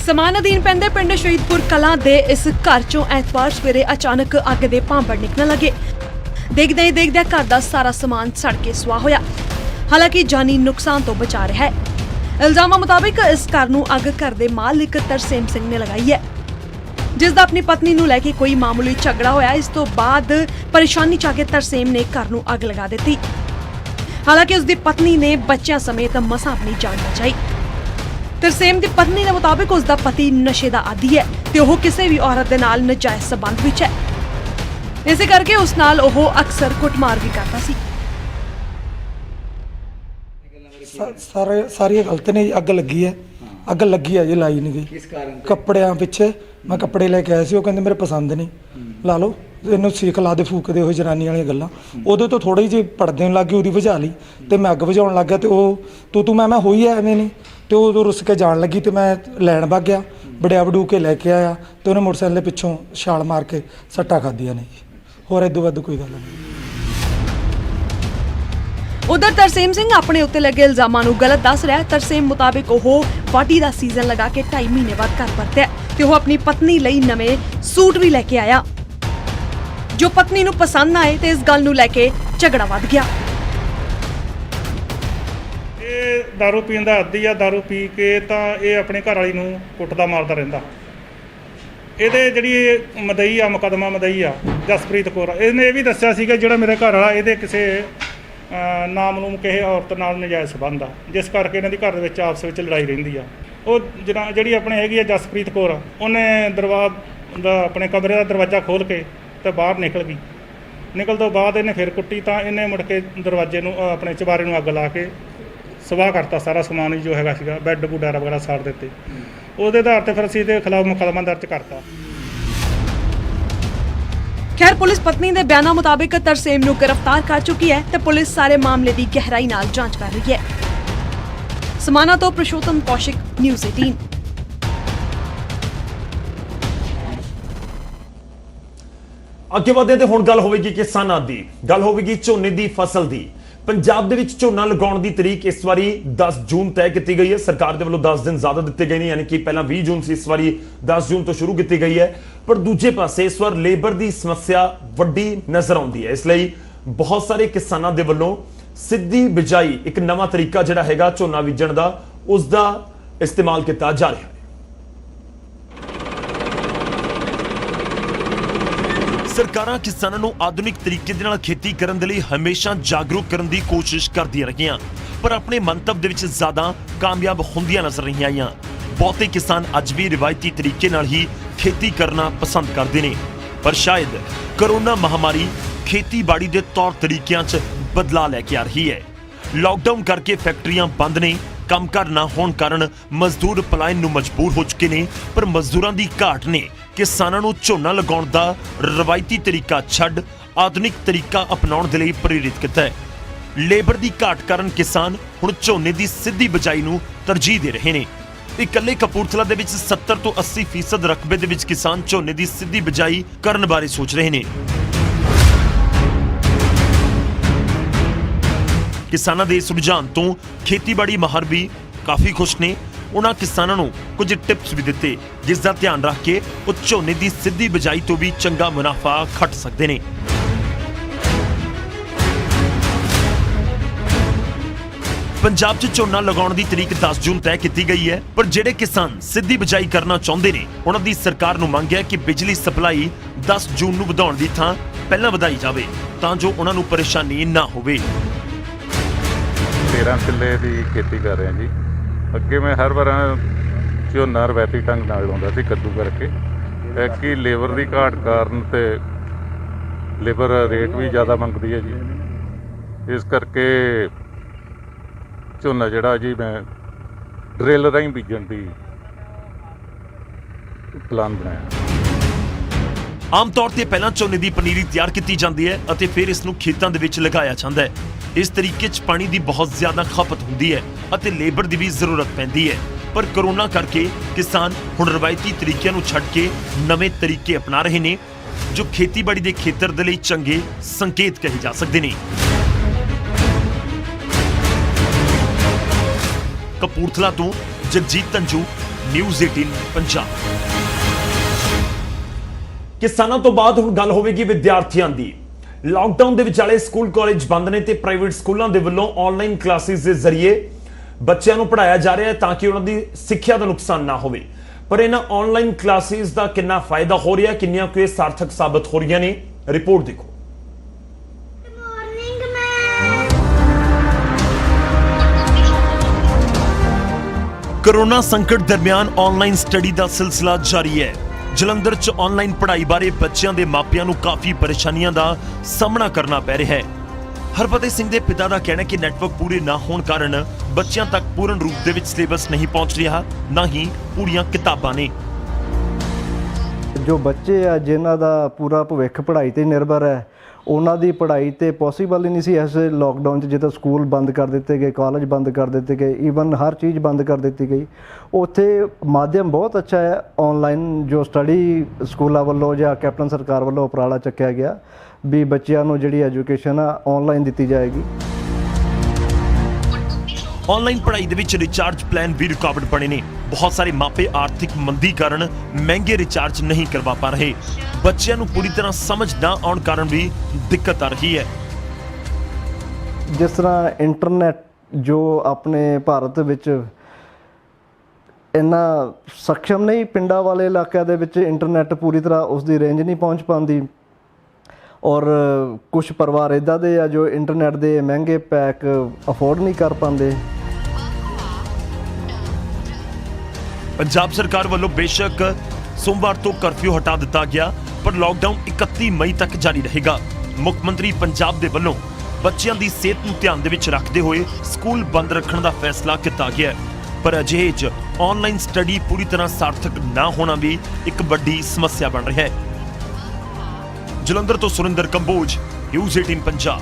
ਸਮਾਣਾ ਅਧੀਨ ਪੈਂਦੇ ਪਿੰਡ ਸ਼ਹੀਦਪੁਰ ਕਲਾਂ ਦੇ ਇਸ ਘਰ ਚੋਂ ਐਤਵਾਰ ਸਵੇਰੇ ਅਚਾਨਕ ਅੱਗ ਦੇ ਭਾਂਬੜ ਨਿਕਲਣ ਲੱਗੇ। ਦੇਖਦੇ ਹੀ ਦੇਖਦਿਆਂ ਘਰ ਦਾ ਸਾਰਾ ਸਮਾਨ ਸੜ ਕੇ ਸੁਆਹ ਹੋਇਆ। ਹਾਲਾਂਕਿ ਜਾਨੀ ਨੁਕਸਾਨ ਤੋਂ ਬਚਾ ਰਿਹਾ ਹੈ। ਇਲਜ਼ਾਮਾਂ ਮੁਤਾਬਿਕ ਇਸ ਘਰ ਨੂੰ ਅੱਗ ਘਰ ਦੇ ਮਾਲਿਕ ਤਰਸੇਮ ਸਿੰਘ ਨੇ ਲਗਾਈ ਹੈ, ਜਿਸ ਦਾ ਆਪਣੀ ਪਤਨੀ ਨੂੰ ਲੈ ਕੇ ਕੋਈ ਮਾਮੂਲੀ ਝਗੜਾ ਹੋਇਆ। ਇਸ ਤੋਂ ਬਾਅਦ ਪਰੇਸ਼ਾਨੀ ਚ ਆ ਕੇ ਤਰਸੇਮ ਨੇ ਘਰ ਨੂੰ ਅੱਗ ਲਗਾ ਦਿੱਤੀ। ਹਾਲਾਂਕਿ ਉਸ ਦੀ ਪਤਨੀ ਨੇ ਬੱਚਿਆਂ ਸਮੇਤ ਮਸਾਂ ਆਪਣੀ ਜਾਨ ਬਚਾਈ। ਤਰਸੇਮ ਦੀ ਪਤਨੀ ਦੇ ਮੁਤਾਬਿਕ ਉਸ ਦਾ ਪਤੀ ਨਸ਼ੇ ਦਾ ਆਦੀ ਹੈ ਤੇ ਉਹ ਕਿਸੇ ਵੀ ਔਰਤ ਦੇ ਨਾਲ ਨਜਾਇਜ਼ ਸਬੰਧ ਵਿੱਚ ਹੈ। ਇਸੇ ਕਰਕੇ ਉਸ ਨਾਲ ਉਹ ਅਕਸਰ ਕੁੱਟਮਾਰ ਵੀ ਕਰਦਾ ਸੀ। ਸਾਰੀਆਂ ਗਲਤ ਨੇ। ਅੱਗ ਲੱਗੀ ਹੈ ਜੀ, ਲਾਈ ਨਹੀਂ ਗਈ। ਕਿਸ ਕਾਰਨ? ਕੱਪੜਿਆਂ ਪਿੱਛੇ। ਮੈਂ ਕੱਪੜੇ ਲੈ ਕੇ ਆਇਆ ਸੀ, ਉਹ ਕਹਿੰਦੇ ਮੇਰੇ ਪਸੰਦ ਨਹੀਂ, ਲਾ ਲਓ। ਇਹਨੂੰ ਸੀਖ ਲਾ ਦੇ ਫੂਕਦੇ ਹੋਏ ਜਨਾਨੀ ਵਾਲੀਆਂ ਗੱਲਾਂ। ਉਦੋਂ ਤੋਂ ਥੋੜੀ ਜਿਹੀ ਪੜਦੇ ਨੂੰ ਲੱਗ ਗਈ, ਉਹਦੀ ਬੁਝਾ ਲਈ ਤੇ ਮੈਂ ਅੱਗ ਬੁਝਾਉਣ ਲੱਗ ਗਿਆ ਤੇ ਉਹ ਤੂੰ ਮੈਂ ਹੋਈ ਐ ਐਵੇਂ ਨਹੀਂ ਤੇ ਉਦੋਂ ਰੁੱਸ ਕੇ ਜਾਣ ਲੱਗੀ ਤੇ ਮੈਂ ਲੈਣ ਵਗ ਗਿਆ, ਵੜਿਆ ਵੜੂ ਕੇ ਲੈ ਕੇ ਆਇਆ ਤੇ ਉਹਨੇ ਮੋਟਰਸਾਈਕਲ ਦੇ ਪਿੱਛੋਂ ਛਾਲ ਮਾਰ ਕੇ ਸੱਟਾਂ ਖਾਧੀਆਂ ਨੇ। ਹੋਰ ਇਦੋਂ ਵੱਧ ਕੋਈ ਗੱਲ ਨਹੀਂ। ਉਧਰ ਤਰਸੇਮ ਸਿੰਘ ਆਪਣੇ ਉੱਤੇ ਲੱਗੇ ਇਲਜ਼ਾਮਾਂ ਨੂੰ ਗਲਤ ਦੱਸ ਰਿਹਾ ਹੈ। ਤਰਸੇਮ ਮੁਤਾਬਿਕ ਉਹ ਵਾਢੀ ਦਾ ਸੀਜ਼ਨ ਲਗਾ ਕੇ 2.5 ਮਹੀਨੇ ਬਾਅਦ ਘਰ ਪਰਤਿਆ ਤੇ ਉਹ ਆਪਣੀ ਪਤਨੀ ਲਈ ਨਵੇਂ ਸੂਟ ਵੀ ਲੈ ਕੇ ਆਇਆ, ਜੋ ਪਤਨੀ ਨੂੰ ਪਸੰਦ ਆਏ ਤੇ ਇਸ ਗੱਲ ਨੂੰ ਲੈ ਕੇ ਝਗੜਾ ਵੱਧ ਗਿਆ। ਇਹ ਦਾਰੂ ਪੀਣ ਦਾ ਆਦੀ ਆ, ਦਾਰੂ ਪੀ ਕੇ ਤਾਂ ਇਹ ਆਪਣੇ ਘਰ ਵਾਲੀ ਨੂੰ ਕੁੱਟਦਾ ਮਾਰਦਾ ਰਹਿੰਦਾ। ਇਹਦੇ ਜਿਹੜੀ ਮਦਈ ਆ, ਮੁਕੱਦਮਾ ਮਦਈ ਆ ਜਸਪ੍ਰੀਤ ਕੌਰ, ਇਹਨੇ ਇਹ ਵੀ ਦੱਸਿਆ ਸੀਗਾ ਜਿਹੜਾ ਮੇਰਾ ਘਰ ਵਾਲਾ ਇਹਦੇ ਕਿਸੇ ਨਾਮਲੂਮ ਕਿਸੇ ਔਰਤ ਨਾਲ ਨਜਾਇਜ਼ ਸੰਬੰਧ ਆ, ਜਿਸ ਕਰਕੇ ਇਹਨਾਂ ਦੀ ਘਰ ਦੇ ਵਿੱਚ ਆਪਸ ਵਿੱਚ ਲੜਾਈ ਰਹਿੰਦੀ ਆ। ਉਹ ਜਿਹੜੀ ਆਪਣੇ ਹੈਗੀ ਆ ਜਸਪ੍ਰੀਤ ਕੌਰ, ਉਹਨੇ ਦਰਵਾਜ਼ਾ ਦਾ ਆਪਣੇ ਕਮਰੇ ਦਾ ਦਰਵਾਜ਼ਾ ਖੋਲ੍ਹ ਕੇ ਤੇ ਬਾਹਰ ਨਿਕਲ ਗਈ। ਨਿਕਲ ਤੋਂ ਬਾਅਦ ਇਹਨੇ ਫਿਰ ਕੁੱਟੀ ਤਾਂ ਇਹਨੇ ਮੁੜ ਕੇ ਦਰਵਾਜ਼ੇ ਨੂੰ ਆਪਣੇ ਚੁਬਾਰੇ ਨੂੰ ਅੱਗ ਲਾ ਕੇ ਸਵਾਹ ਕਰਤਾ, ਸਾਰਾ ਸਮਾਨ ਜੋ ਹੈਗਾ ਸੀਗਾ, ਬੈੱਡ ਬੁੱਡਾਰਾ ਵਗੈਰਾ ਸਾੜ ਦਿੱਤੇ। ਉਹਦੇ ਆਧਾਰ ਤੇ ਫਿਰ ਅਸੀਂ ਇਹਦੇ ਖਿਲਾਫ ਮੁਕੱਦਮਾ ਦਰਜ ਕਰਤਾ। ਖੈਰ ਪੁਲਿਸ ਪਤਨੀ ਦੇ ਬਿਆਨਾਂ ਮੁਤਾਬਿਕ ਤਰਸੇਮ ਨੂੰ ਗ੍ਰਿਫਤਾਰ ਕਰ ਚੁੱਕੀ ਹੈ ਤੇ ਪੁਲਿਸ ਸਾਰੇ ਮਾਮਲੇ ਦੀ ਗਹਿਰਾਈ ਨਾਲ ਜਾਂਚ ਕਰ ਰਹੀ ਹੈ। ਸਮਾਣਾ ਤੋਂ ਪ੍ਰਸ਼ੋਤਮ ਕੌਸ਼ਿਕ, ਨਿਊਜ਼ 18। ਅੱਗੇ ਵਧਦੇ ਤੇ ਹੁਣ ਗੱਲ ਹੋਵੇਗੀ ਕਿਸਾਨਾਂ ਦੀ, ਗੱਲ ਹੋਵੇਗੀ ਝੋਨੇ ਦੀ ਫਸਲ ਦੀ। ਪੰਜਾਬ ਦੇ ਵਿੱਚ ਝੋਨਾ ਲਗਾਉਣ ਦੀ ਤਰੀਕ ਇਸ ਵਾਰੀ 10 ਜੂਨ ਤੈਅ ਕੀਤੀ ਗਈ ਹੈ। ਸਰਕਾਰ ਦੇ ਵੱਲੋਂ 10 ਦਿਨ ਜ਼ਿਆਦਾ ਦਿੱਤੇ ਗਏ ਨੇ, ਯਾਨੀ ਕਿ ਪਹਿਲਾਂ 20 ਜੂਨ ਸੀ, ਇਸ ਵਾਰੀ 10 ਜੂਨ ਤੋਂ ਸ਼ੁਰੂ ਕੀਤੀ ਗਈ ਹੈ। ਪਰ ਦੂਜੇ ਪਾਸੇ ਇਸ ਵਾਰ ਲੇਬਰ ਦੀ ਸਮੱਸਿਆ ਵੱਡੀ ਨਜ਼ਰ ਆਉਂਦੀ ਹੈ। ਇਸ ਲਈ ਬਹੁਤ ਸਾਰੇ ਕਿਸਾਨਾਂ ਦੇ ਵੱਲੋਂ ਸਿੱਧੀ ਬਿਜਾਈ, ਇੱਕ ਨਵਾਂ ਤਰੀਕਾ ਜਿਹੜਾ ਹੈਗਾ ਝੋਨਾ ਬੀਜਣ ਦਾ, ਉਸ ਦਾ ਇਸਤੇਮਾਲ ਕੀਤਾ ਜਾ ਰਿਹਾ ਹੈ। ਸਰਕਾਰਾਂ ਕਿਸਾਨਾਂ ਨੂੰ ਆਧੁਨਿਕ ਤਰੀਕੇ ਦੇ ਨਾਲ ਖੇਤੀ ਕਰਨ ਦੇ ਲਈ ਹਮੇਸ਼ਾ ਜਾਗਰੂਕ ਕਰਨ ਦੀ ਕੋਸ਼ਿਸ਼ ਕਰਦੀਆਂ ਰਹੀਆਂ, ਪਰ ਆਪਣੇ ਮੰਤਵ ਦੇ ਵਿੱਚ ਜ਼ਿਆਦਾ ਕਾਮਯਾਬ ਹੁੰਦੀਆਂ ਨਜ਼ਰ ਨਹੀਂ ਆਈਆਂ। ਬਹੁਤੇ ਕਿਸਾਨ ਅੱਜ ਵੀ ਰਿਵਾਇਤੀ ਤਰੀਕੇ ਨਾਲ ਹੀ ਖੇਤੀ ਕਰਨਾ ਪਸੰਦ ਕਰਦੇ ਨੇ, ਪਰ ਸ਼ਾਇਦ ਕਰੋਨਾ ਮਹਾਮਾਰੀ ਖੇਤੀਬਾੜੀ ਦੇ ਤੌਰ ਤਰੀਕਿਆਂ 'ਚ ਬਦਲਾਅ ਲੈ ਕੇ ਆ ਰਹੀ ਹੈ। ਲਾਕਡਾਊਨ ਕਰਕੇ ਫੈਕਟਰੀਆਂ ਬੰਦ ਨੇ, ਕੰਮਕਾਰ ਨਾ ਹੋਣ ਕਾਰਨ ਮਜ਼ਦੂਰ ਪਲਾਇਨ ਨੂੰ ਮਜਬੂਰ ਹੋ ਚੁੱਕੇ ਨੇ, ਪਰ ਮਜ਼ਦੂਰਾਂ ਦੀ ਘਾਟ ਨੇ ਕਿਸਾਨਾਂ ਨੂੰ ਝੋਨਾ ਲਗਾਉਣ ਦਾ ਰਵਾਇਤੀ ਤਰੀਕਾ ਛੱਡ ਆਧੁਨਿਕ ਤਰੀਕਾ ਅਪਣਾਉਣ ਦੇ ਲਈ ਪ੍ਰੇਰਿਤ ਕੀਤਾ ਹੈ। ਲੇਬਰ ਦੀ ਘਾਟ ਕਾਰਨ ਕਿਸਾਨ ਹੁਣ ਝੋਨੇ ਦੀ ਸਿੱਧੀ ਬਿਜਾਈ ਨੂੰ ਤਰਜੀਹ ਦੇ ਰਹੇ ਨੇ। ਇਕੱਲੇ ਕਪੂਰਥਲਾ ਦੇ ਵਿੱਚ 70 ਤੋਂ 80% ਰਕਬੇ ਦੇ ਵਿੱਚ ਕਿਸਾਨ ਝੋਨੇ ਦੀ ਸਿੱਧੀ ਬਿਜਾਈ ਕਰਨ ਬਾਰੇ ਸੋਚ ਰਹੇ ਨੇ। ਕਿਸਾਨਾਂ ਦੇ ਇਸ ਰੁਝਾਨ ਤੋਂ ਖੇਤੀਬਾੜੀ ਮਾਹਰ ਵੀ ਕਾਫੀ ਖੁਸ਼ ਨੇ। ਉਹਨਾਂ ਕਿਸਾਨਾਂ ਨੂੰ ਕੁਝ ਟਿਪਸ ਵੀ ਦਿੱਤੇ, ਜਿਸ ਦਾ ਧਿਆਨ ਰੱਖ ਕੇ ਉਹ ਝੋਨੇ ਦੀ ਸਿੱਧੀ ਬਿਜਾਈ ਤੋਂ ਵੀ ਚੰਗਾ ਮੁਨਾਫਾ ਖੱਟ ਸਕਦੇ ਨੇ। ਪੰਜਾਬ 'ਚ ਝੋਨਾ ਲਗਾਉਣ ਦੀ ਤਰੀਕ 10 ਜੂਨ ਤੈਅ ਕੀਤੀ ਗਈ ਹੈ, ਪਰ ਜਿਹੜੇ ਕਿਸਾਨ ਸਿੱਧੀ ਬਿਜਾਈ ਕਰਨਾ ਚਾਹੁੰਦੇ ਨੇ, ਉਹਨਾਂ ਦੀ ਸਰਕਾਰ ਨੂੰ ਮੰਗ ਹੈ ਕਿ ਬਿਜਲੀ ਸਪਲਾਈ 10 ਜੂਨ ਨੂੰ ਵਧਾਉਣ ਦੀ ਥਾਂ ਪਹਿਲਾਂ ਵਧਾਈ ਜਾਵੇ, ਤਾਂ ਜੋ ਉਹਨਾਂ ਨੂੰ ਪਰੇਸ਼ਾਨੀ ਨਾ ਹੋਵੇ। 13 ਕਿੱਲੇ ਦੀ ਖੇਤੀ ਕਰ ਰਿਹਾ ਜੀ। ਅੱਗੇ ਮੈਂ ਹਰ ਵਾਰ ਝੋਨਾ ਰਵਾਇਤੀ ਢੰਗ ਨਾਲ ਲਾਉਂਦਾ ਸੀ ਕੱਦੂ ਕਰਕੇ, ਕਿ ਲੇਬਰ ਦੀ ਘਾਟ ਕਾਰਨ ਤੇ ਲੇਬਰ ਰੇਟ ਵੀ ਜ਼ਿਆਦਾ ਮੰਗਦੀ ਹੈ ਜੀ। ਇਸ ਕਰਕੇ ਝੋਨਾ ਜਿਹੜਾ ਜੀ ਮੈਂ ਡਰਿੱਲ ਰਾਹੀਂ ਬੀਜਣ ਦੀ ਪਲਾਨ ਬਣਾਇਆ। ਆਮ ਤੌਰ ਤੇ ਪਹਿਲਾਂ ਝੋਨੇ ਦੀ ਪਨੀਰੀ ਤਿਆਰ ਕੀਤੀ ਜਾਂਦੀ ਹੈ ਅਤੇ ਫਿਰ ਇਸ ਨੂੰ ਖੇਤਾਂ ਦੇ ਵਿੱਚ ਲਗਾਇਆ ਜਾਂਦਾ ਹੈ। ਇਸ ਤਰੀਕੇ 'ਚ ਪਾਣੀ ਦੀ ਬਹੁਤ ਜ਼ਿਆਦਾ ਖਪਤ ਹੁੰਦੀ ਹੈ ਅਤੇ ਲੇਬਰ ਦੀ ਵੀ ਜ਼ਰੂਰਤ ਪੈਂਦੀ ਹੈ। ਪਰ ਕਰੋਨਾ ਕਰਕੇ ਕਿਸਾਨ ਹੁਣ ਰਵਾਇਤੀ ਤਰੀਕਿਆਂ ਨੂੰ ਛੱਡ ਕੇ ਨਵੇਂ ਤਰੀਕੇ ਅਪਣਾ ਰਹੇ ਨੇ, ਜੋ ਖੇਤੀਬਾੜੀ ਦੇ ਖੇਤਰ ਦੇ ਲਈ ਚੰਗੇ ਸੰਕੇਤ ਕਹੇ ਜਾ ਸਕਦੇ ਨੇ। ਕਪੂਰਥਲਾ ਤੋਂ ਜਗਜੀਤ ਤੰਜੂ, ਨਿਊਜ਼ 18 ਪੰਜਾਬ। ਕਿਸਾਨਾਂ ਤੋਂ ਬਾਅਦ ਹੁਣ ਗੱਲ ਹੋਵੇਗੀ ਵਿਦਿਆਰਥੀਆਂ ਦੀ। ਲਾਕਡਾਊਨ ਦੇ ਵਿਚਾਲੇ ਸਕੂਲ ਕਾਲਜ ਬੰਦ ਨੇ ਤੇ ਪ੍ਰਾਈਵੇਟ ਸਕੂਲਾਂ ਦੇ ਵੱਲੋਂ ਆਨਲਾਈਨ ਕਲਾਸਿਸ ਦੇ ਜ਼ਰੀਏ ਬੱਚਿਆਂ ਨੂੰ ਪੜ੍ਹਾਇਆ ਜਾ ਰਿਹਾ ਹੈ ਤਾਂ ਕਿ ਉਹਨਾਂ ਦੀ ਸਿੱਖਿਆ ਦਾ ਨੁਕਸਾਨ ਨਾ ਹੋਵੇ। ਪਰ ਇਹਨਾਂ ਆਨਲਾਈਨ ਕਲਾਸਿਸ ਦਾ ਕਿੰਨਾ ਫਾਇਦਾ ਹੋ ਰਿਹਾ, ਕਿੰਨੀਆਂ ਕੁ ਇਹ ਸਾਰਥਕ ਸਾਬਤ ਹੋ ਰਹੀਆਂ ਨੇ, ਰਿਪੋਰਟ ਦੇਖੋ। ਕੋਰੋਨਾ ਸੰਕਟ ਦਰਮਿਆਨ ਆਨਲਾਈਨ ਸਟੱਡੀ ਦਾ ਸਿਲਸਿਲਾ ਜਾਰੀ ਹੈ। ਜਲੰਧਰ 'ਚ ਆਨਲਾਈਨ ਪੜ੍ਹਾਈ ਬਾਰੇ ਬੱਚਿਆਂ ਦੇ ਮਾਪਿਆਂ ਨੂੰ ਕਾਫੀ ਪਰੇਸ਼ਾਨੀਆਂ ਦਾ ਸਾਹਮਣਾ ਕਰਨਾ ਪੈ ਰਿਹਾ ਹੈ। ਹਰਪ੍ਰੀਤ ਸਿੰਘ ਦੇ ਪਿਤਾ ਦਾ ਕਹਿਣਾ ਹੈ ਕਿ ਨੈਟਵਰਕ ਪੂਰੇ ਨਾ ਹੋਣ ਕਾਰਨ ਬੱਚਿਆਂ ਤੱਕ ਪੂਰਨ ਰੂਪ ਦੇ ਵਿੱਚ ਸਿਲੇਬਸ ਨਹੀਂ ਪਹੁੰਚ ਰਿਹਾ, ਨਾ ਹੀ ਪੂਰੀਆਂ ਕਿਤਾਬਾਂ ਨੇ। ਜੋ ਬੱਚੇ ਆ ਜਿਨ੍ਹਾਂ ਦਾ ਪੂਰਾ ਭਵਿੱਖ ਪੜ੍ਹਾਈ ਤੇ ਨਿਰਭਰ ਹੈ, ਉਹਨਾਂ ਦੀ ਪੜ੍ਹਾਈ ਤੇ ਪੋਸੀਬਲ ਹੀ ਨਹੀਂ ਸੀ ਇਸ ਲੋਕਡਾਊਨ 'ਚ। ਜਦੋਂ ਸਕੂਲ ਬੰਦ ਕਰ ਦਿੱਤੇ ਗਏ, ਕਾਲਜ ਬੰਦ ਕਰ ਦਿੱਤੇ ਗਏ, ਈਵਨ ਹਰ ਚੀਜ਼ ਬੰਦ ਕਰ ਦਿੱਤੀ ਗਈ। ਉੱਥੇ ਮਾਧਿਅਮ ਬਹੁਤ ਅੱਛਾ ਹੈ, ਆਨਲਾਈਨ ਜੋ ਸਟੱਡੀ ਸਕੂਲਾਂ ਵੱਲੋਂ ਜਾਂ ਕੈਪਟਨ ਸਰਕਾਰ ਵੱਲੋਂ ਉਪਰਾਲਾ ਚੱਕਿਆ ਗਿਆ ਵੀ ਬੱਚਿਆਂ ਨੂੰ ਜਿਹੜੀ ਐਜੂਕੇਸ਼ਨ ਆ ਆਨਲਾਈਨ ਦਿੱਤੀ ਜਾਏਗੀ। ਆਨਲਾਈਨ ਪੜ੍ਹਾਈ ਦੇ ਵਿੱਚ ਰਿਚਾਰਜ ਪਲਾਨ ਵੀ ਰੁਕਾਵਟ ਬਣੇ ਨੇ। ਬਹੁਤ ਸਾਰੇ ਮਾਪੇ ਆਰਥਿਕ ਮੰਦੀ ਕਾਰਨ ਮਹਿੰਗੇ ਰਿਚਾਰਜ ਨਹੀਂ ਕਰਵਾ ਪਾ ਰਹੇ। ਬੱਚਿਆਂ ਨੂੰ ਪੂਰੀ ਤਰ੍ਹਾਂ ਸਮਝ ਨਾ ਆਉਣ ਕਾਰਨ ਵੀ ਦਿੱਕਤ ਆ ਰਹੀ ਹੈ। ਜਿਸ ਤਰ੍ਹਾਂ ਇੰਟਰਨੈਟ ਜੋ ਆਪਣੇ ਭਾਰਤ ਵਿੱਚ ਇੰਨਾ ਸક્ષਮ ਨਹੀਂ, ਪਿੰਡਾਂ ਵਾਲੇ ਇਲਾਕਿਆਂ ਦੇ ਵਿੱਚ ਇੰਟਰਨੈਟ ਪੂਰੀ ਤਰ੍ਹਾਂ ਉਸ ਦੀ ਰੇਂਜ ਨਹੀਂ ਪਹੁੰਚ ਪਾਉਂਦੀ, ਔਰ ਕੁਝ ਪਰਿਵਾਰ ਇੱਦਾਂ ਦੇ ਆ ਜੋ ਇੰਟਰਨੈਟ ਦੇ ਮਹਿੰਗੇ ਪੈਕ ਅਫੋਰਡ ਨਹੀਂ ਕਰ ਪਾਉਂਦੇ। ਪੰਜਾਬ ਸਰਕਾਰ ਵੱਲੋਂ ਬੇਸ਼ੱਕ ਸੋਮਵਾਰ ਤੋਂ ਕਰਫਿਊ ਹਟਾ ਦਿੱਤਾ ਗਿਆ, ਪਰ ਲਾਕਡਾਊਨ 31 ਮਈ ਤੱਕ ਜਾਰੀ ਰਹੇਗਾ। ਮੁੱਖ ਮੰਤਰੀ ਪੰਜਾਬ ਦੇ ਵੱਲੋਂ ਬੱਚਿਆਂ ਦੀ ਸਿਹਤ ਨੂੰ ਧਿਆਨ ਦੇ ਵਿੱਚ ਰੱਖਦੇ ਹੋਏ ਸਕੂਲ ਬੰਦ ਰੱਖਣ ਦਾ ਫੈਸਲਾ ਕੀਤਾ ਗਿਆ, ਪਰ ਅਜਿਹੇ 'ਚ ਆਨਲਾਈਨ ਸਟੱਡੀ ਪੂਰੀ ਤਰ੍ਹਾਂ ਸਾਰਥਕ ਨਾ ਹੋਣਾ ਵੀ ਇੱਕ ਵੱਡੀ ਸਮੱਸਿਆ ਬਣ ਰਿਹਾ ਹੈ। ਜਲੰਧਰ ਤੋਂ ਸੁਰਿੰਦਰ ਕੰਬੋਜ, ਨਿਊਜ਼ 18 ਪੰਜਾਬ।